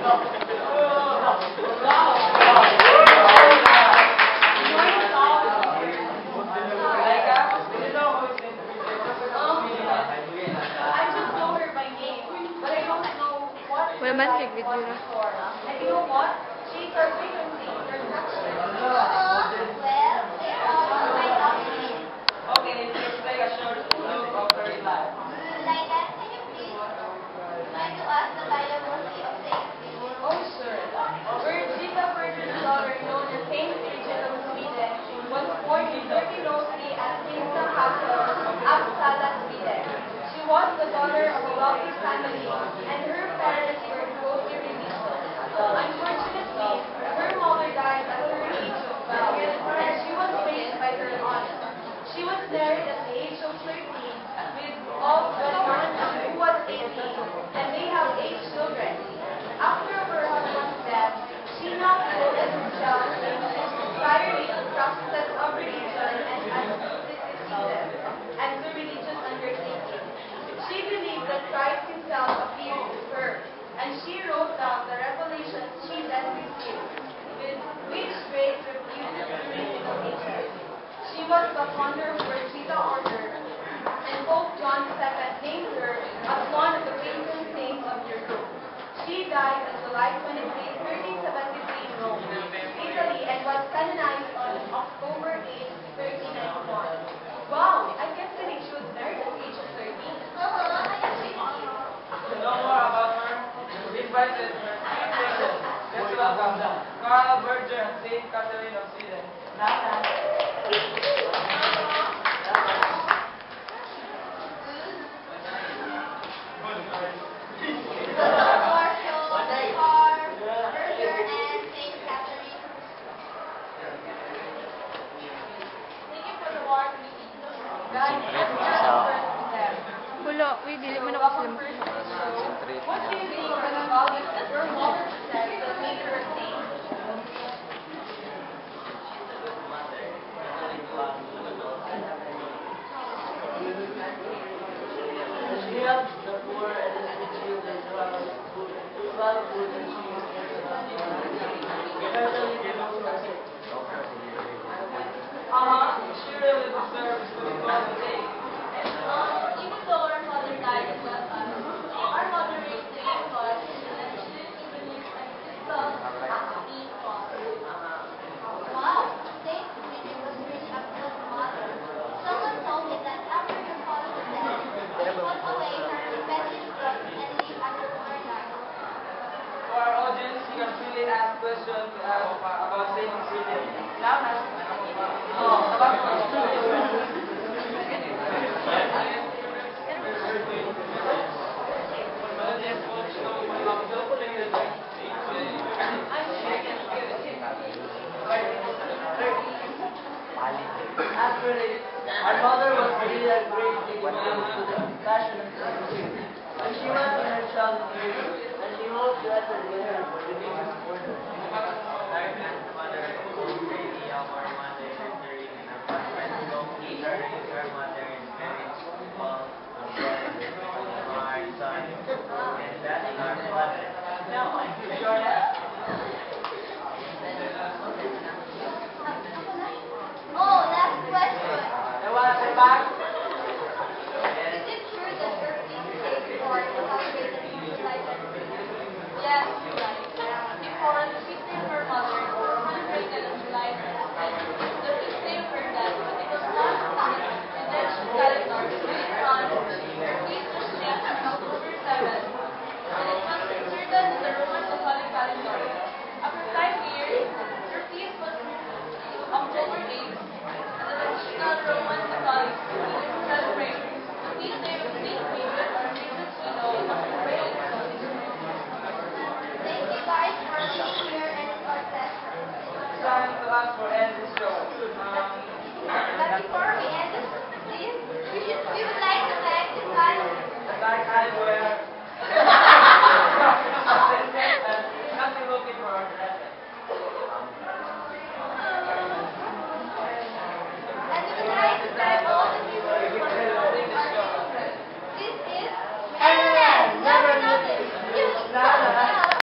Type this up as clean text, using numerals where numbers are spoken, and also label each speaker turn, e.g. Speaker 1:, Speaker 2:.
Speaker 1: Wala man video na.
Speaker 2: And you know what? She's our frequency. Okay, let's take a short look of her life. Oh, sure. Birgitta Persson's daughter, known as Saint Bridget of Sweden, was born in Turkey at Tinsta Castle, Uppsala, Sweden. She was the daughter of a wealthy family, and her parents were devoted religious. Unfortunately, her mother died at the age of 12, and she was raised by her aunt. She was married at the age of 13 with who was 18, and they have 8 children. After her husband's death, she now devoted herself to inspiring the practices of religion and asceticism and to religious undertaking. She believed that Christ himself appeared to her, and she wrote down the revelations she then received, with which grace refuted the mystical ages. She was the founder of Birgitta Order, and Pope John II named her as one of the patron saints of Europe. She died on July 23, 1373 in Rome, Italy, and was canonized on October 8, 1391. Wow, I can't believe she was married at the age of 13.
Speaker 3: To know more about her, we invited her princess. Let's welcome Carl Berger and Saint Catherine of Sweden.
Speaker 1: Wala, uy, dili mo na ako sila.
Speaker 2: What do you think about it that your mother said that made her a saint?
Speaker 3: She helps the poor and the children who have food, and she especially those who are sick. She really deserves to be called a saint.
Speaker 2: Even though our mother died as well, our mother raised the eight us, and she didn't even use my system as a being called.
Speaker 4: Wow, Saint Bridget was really a good mother. Someone told me that after her father died, she put away her rebellious books and lived as a paradise.
Speaker 3: For our audience, you can freely ask questions to us about Saint Sweden. Actually, our mother was really a great devoted to the passion of service. When she was in her childhood years, and she wrote letters to her religious order.
Speaker 4: Oh, last question.
Speaker 3: I want to say back.
Speaker 4: Is it true that your feast day before is celebrated in July 25th? Yes, July